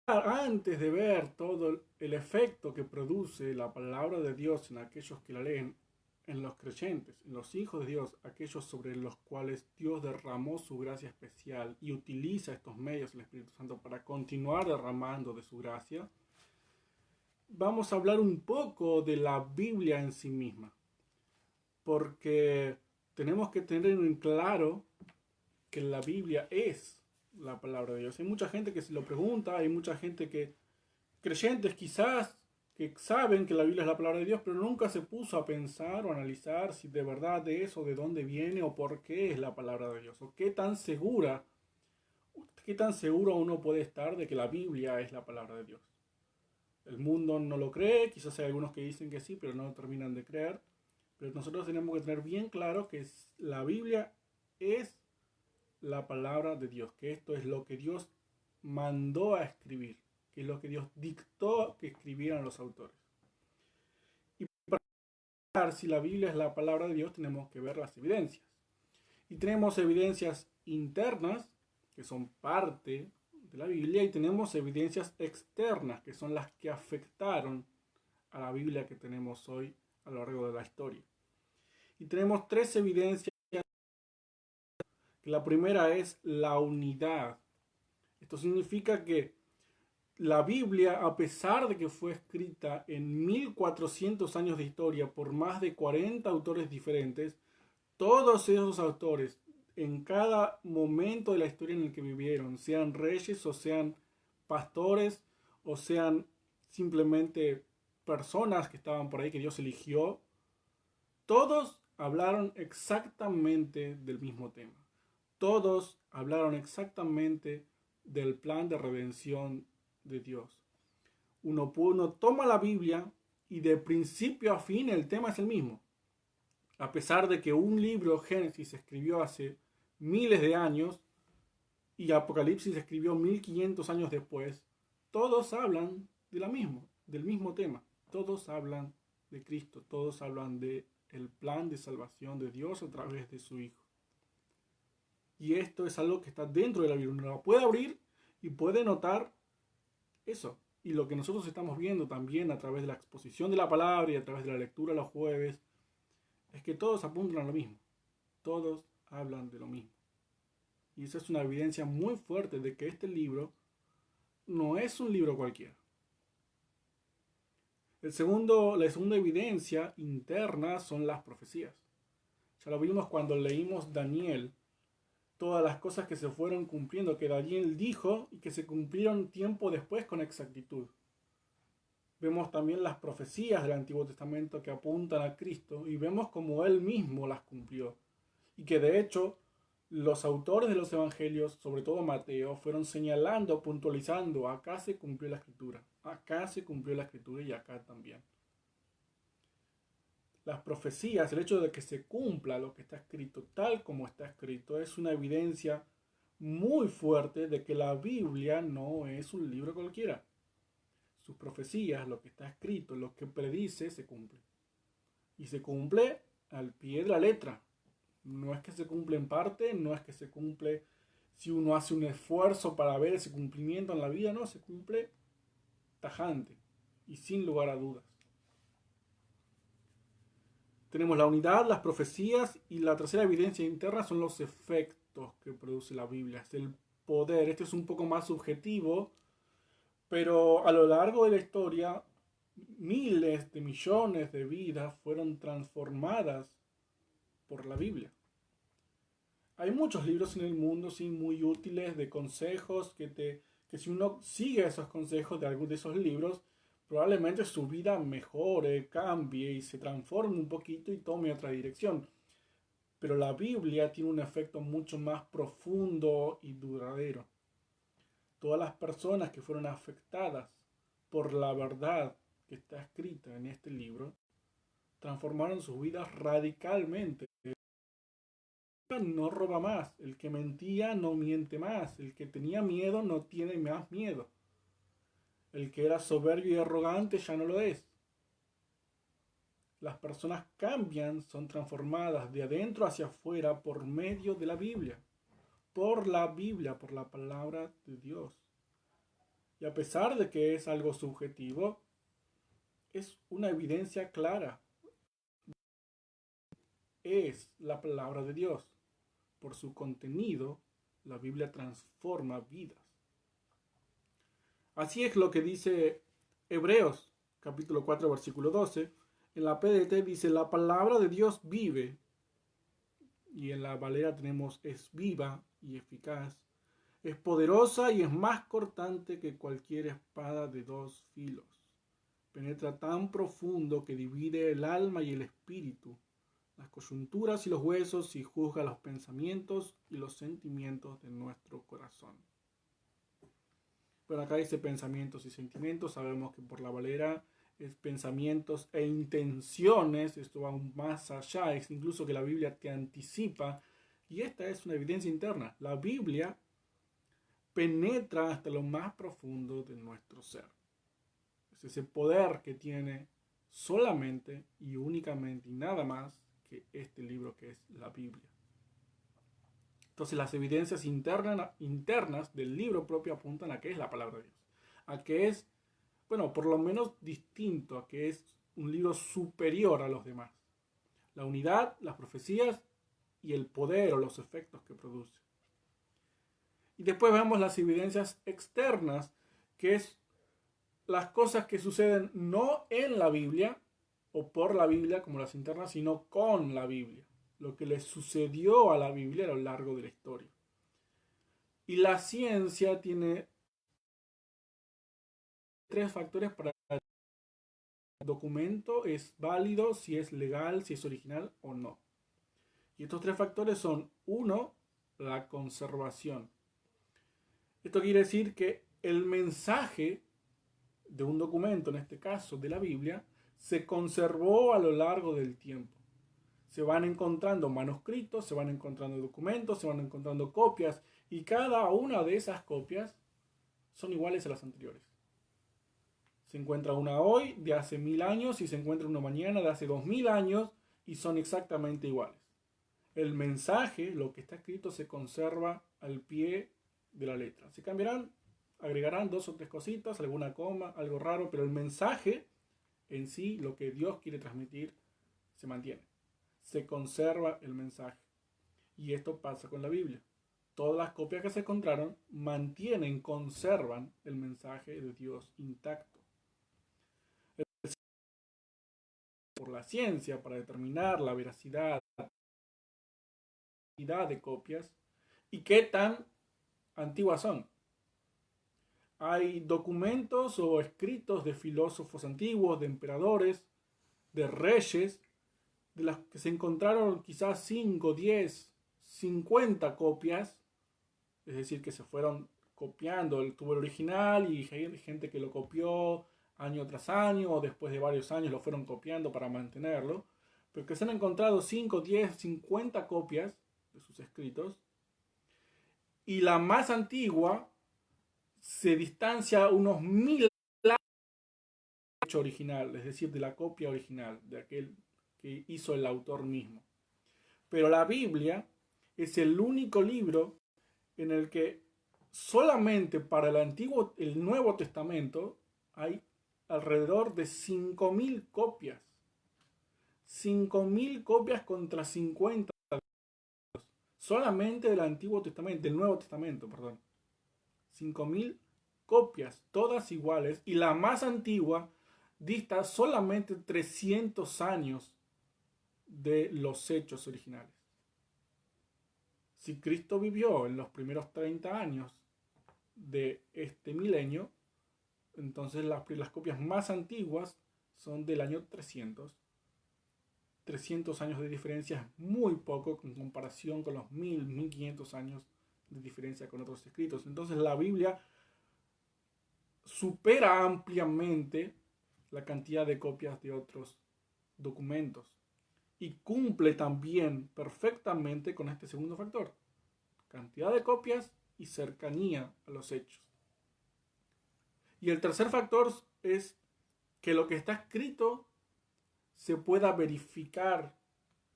antes de ver todo el efecto que produce la palabra de Dios en aquellos que la leen, en los creyentes, en los hijos de Dios, aquellos sobre los cuales Dios derramó su gracia especial y utiliza estos medios del Espíritu Santo para continuar derramando de su gracia, vamos a hablar un poco de la Biblia en sí misma, porque tenemos que tener en claro que la Biblia es la palabra de Dios. Hay mucha gente que se lo pregunta, hay mucha gente que, creyentes quizás, que saben que la Biblia es la palabra de Dios, pero nunca se puso a pensar o analizar si de verdad es o de dónde viene o por qué es la palabra de Dios, o qué tan seguro uno puede estar de que la Biblia es la palabra de Dios. El mundo no lo cree, quizás hay algunos que dicen que sí, pero no terminan de creer. Pero nosotros tenemos que tener bien claro que la Biblia es la palabra de Dios, que esto es lo que Dios mandó a escribir, que es lo que Dios dictó que escribieran los autores. Y para ver si la Biblia es la palabra de Dios, tenemos que ver las evidencias. Y tenemos evidencias internas, que son parte de la Biblia, y tenemos evidencias externas, que son las que afectaron a la Biblia que tenemos hoy a lo largo de la historia. Y tenemos tres evidencias. La primera es la unidad. Esto significa que la Biblia, a pesar de que fue escrita en 1400 años de historia por más de 40 autores diferentes, todos esos autores, en cada momento de la historia en el que vivieron, sean reyes o sean pastores o sean simplemente personas que estaban por ahí que Dios eligió, todos hablaron exactamente del mismo tema. Todos hablaron exactamente del plan de redención de Dios. Uno toma la Biblia y de principio a fin el tema es el mismo. A pesar de que un libro, Génesis, se escribió hace miles de años y Apocalipsis se escribió 1500 años después, todos hablan de del mismo tema. Todos hablan de Cristo, todos hablan de el plan de salvación de Dios a través de su Hijo. Y esto es algo que está dentro de la Biblia. Uno la puede abrir y puede notar eso. Y lo que nosotros estamos viendo también a través de la exposición de la palabra y a través de la lectura los jueves, es que todos apuntan a lo mismo. Todos hablan de lo mismo. Y esa es una evidencia muy fuerte de que este libro no es un libro cualquiera. La segunda evidencia interna son las profecías. Ya lo vimos cuando leímos Daniel, todas las cosas que se fueron cumpliendo, que Daniel dijo y que se cumplieron tiempo después con exactitud. Vemos también las profecías del Antiguo Testamento que apuntan a Cristo y vemos cómo Él mismo las cumplió. Y que de hecho los autores de los evangelios, sobre todo Mateo, fueron señalando, puntualizando, acá se cumplió la escritura, acá se cumplió la escritura y acá también. Las profecías, el hecho de que se cumpla lo que está escrito tal como está escrito, es una evidencia muy fuerte de que la Biblia no es un libro cualquiera. Sus profecías, lo que está escrito, lo que predice, se cumple. Y se cumple al pie de la letra. No es que se cumple en parte, no es que se cumple si uno hace un esfuerzo para ver ese cumplimiento en la vida, no, se cumple tajante y sin lugar a dudas. Tenemos la unidad, las profecías y la tercera evidencia interna son los efectos que produce la Biblia, es el poder. Este es un poco más subjetivo, pero a lo largo de la historia miles de millones de vidas fueron transformadas por la Biblia. Hay muchos libros en el mundo sí, muy útiles de consejos que si uno sigue esos consejos de algún de esos libros, probablemente su vida mejore, cambie y se transforme un poquito y tome otra dirección. Pero la Biblia tiene un efecto mucho más profundo y duradero. Todas las personas que fueron afectadas por la verdad que está escrita en este libro transformaron sus vidas radicalmente. No roba más, el que mentía no miente más, el que tenía miedo no tiene más miedo, el que era soberbio y arrogante ya no lo es. Las personas cambian, son transformadas de adentro hacia afuera por medio de la Biblia, por la palabra de Dios. Y a pesar de que es algo subjetivo, es una evidencia clara. Es la palabra de Dios. Por su contenido, la Biblia transforma vidas. Así es lo que dice Hebreos, capítulo 4, versículo 12. En la PDT dice, la palabra de Dios vive. Y en la Valera tenemos, es viva y eficaz. Es poderosa y es más cortante que cualquier espada de dos filos. Penetra tan profundo que divide el alma y el espíritu, las coyunturas y los huesos, y juzga los pensamientos y los sentimientos de nuestro corazón. Pero acá dice pensamientos y sentimientos. Sabemos que por la Valera es pensamientos e intenciones. Esto va aún más allá, es incluso que la Biblia te anticipa. Y esta es una evidencia interna. La Biblia penetra hasta lo más profundo de nuestro ser. Es ese poder que tiene solamente y únicamente y nada más que este libro que es la Biblia. Entonces las evidencias internas del libro propio apuntan a que es la palabra de Dios. A que es, bueno, por lo menos distinto, a que es un libro superior a los demás. La unidad, las profecías y el poder o los efectos que produce. Y después vemos las evidencias externas, que es las cosas que suceden no en la Biblia o por la Biblia como las internas, sino con la Biblia. Lo que le sucedió a la Biblia a lo largo de la historia. Y la ciencia tiene tres factores para que el documento es válido, si es legal, si es original o no. Y estos tres factores son, uno, la conservación. Esto quiere decir que el mensaje de un documento, en este caso de la Biblia, se conservó a lo largo del tiempo. Se van encontrando manuscritos, se van encontrando documentos, se van encontrando copias, y cada una de esas copias son iguales a las anteriores. Se encuentra una hoy de hace 1000 años y se encuentra una mañana de hace 2000 años y son exactamente iguales. El mensaje, lo que está escrito, se conserva al pie de la letra. Se cambiarán, agregarán dos o tres cositas, alguna coma, algo raro, pero el mensaje en sí, lo que Dios quiere transmitir, se mantiene. Se conserva el mensaje. Y esto pasa con la Biblia. Todas las copias que se encontraron mantienen, conservan el mensaje de Dios intacto. Por la ciencia, para determinar la veracidad de copias y qué tan antiguas son. Hay documentos o escritos de filósofos antiguos, de emperadores, de reyes, de las que se encontraron quizás 5, 10, 50 copias, es decir, que se fueron copiando, tuvo el original y hay gente que lo copió año tras año o después de varios años lo fueron copiando para mantenerlo, pero que se han encontrado 5, 10, 50 copias de sus escritos, y la más antigua se distancia unos 1000 años del hecho original, es decir, de la copia original, de aquel que hizo el autor mismo. Pero la Biblia es el único libro en el que solamente para el Nuevo Testamento hay alrededor de 5000 copias. 5000 copias contra 50 solamente del Antiguo Testamento, del Nuevo Testamento, perdón. 5000 copias, todas iguales, y la más antigua dista solamente 300 años de los hechos originales. Si Cristo vivió en los primeros 30 años de este milenio, entonces las copias más antiguas son del año 300. 300 años de diferencia es muy poco en comparación con los 1000, 1500 años de diferencia con otros escritos. Entonces la Biblia supera ampliamente la cantidad de copias de otros documentos y cumple también perfectamente con este segundo factor: cantidad de copias y cercanía a los hechos. Y el tercer factor es que lo que está escrito se pueda verificar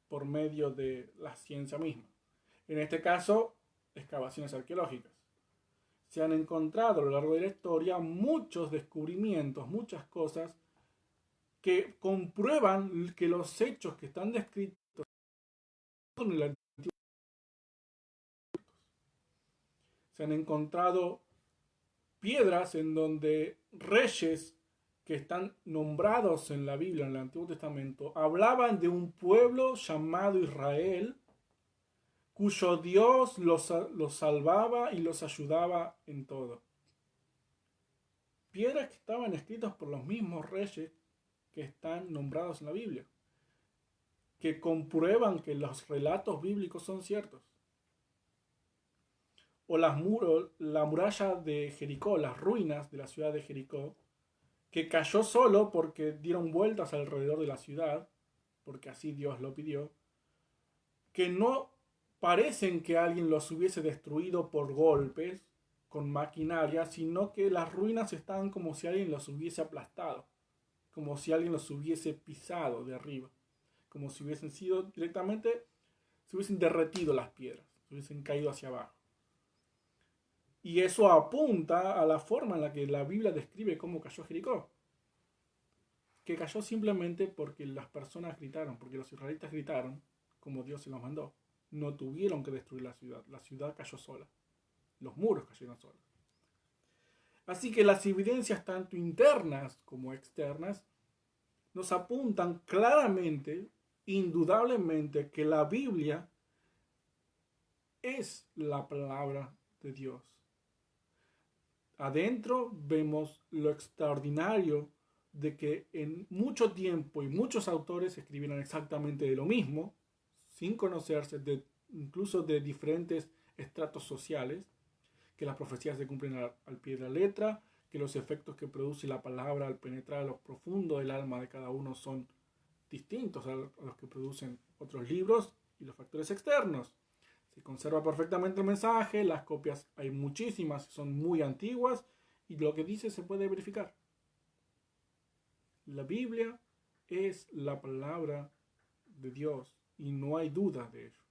por medio de la ciencia misma. En este caso, excavaciones arqueológicas. se han encontrado a lo largo de la historia muchos descubrimientos, muchas cosas que comprueban que los hechos que están descritos en el Antiguo. Se han encontrado piedras en donde reyes que están nombrados en la Biblia, en el Antiguo Testamento, hablaban de un pueblo llamado Israel, cuyo Dios los salvaba y los ayudaba en todo. Piedras que estaban escritas por los mismos reyes que están nombrados en la Biblia, que comprueban que los relatos bíblicos son ciertos. O la muralla de Jericó, las ruinas de la ciudad de Jericó, que cayó solo porque dieron vueltas alrededor de la ciudad, porque así Dios lo pidió, que no parecen que alguien los hubiese destruido por golpes con maquinaria, sino que las ruinas estaban como si alguien los hubiese aplastado, como si alguien los hubiese pisado de arriba, como si hubiesen sido directamente, se hubiesen derretido las piedras, se hubiesen caído hacia abajo. Y eso apunta a la forma en la que la Biblia describe cómo cayó Jericó. Que cayó simplemente porque las personas gritaron, porque los israelitas gritaron como Dios se los mandó. No tuvieron que destruir la ciudad cayó sola. Los muros cayeron solos. Así que las evidencias tanto internas como externas nos apuntan claramente, indudablemente, que la Biblia es la palabra de Dios. Adentro vemos lo extraordinario de que en mucho tiempo y muchos autores escribieron exactamente de lo mismo, sin conocerse, incluso de diferentes estratos sociales, que las profecías se cumplen al pie de la letra, que los efectos que produce la palabra al penetrar a lo profundo del alma de cada uno son distintos a los que producen otros libros y los factores externos. Se conserva perfectamente el mensaje, las copias hay muchísimas, son muy antiguas y lo que dice se puede verificar. La Biblia es la palabra de Dios y no hay duda de ello.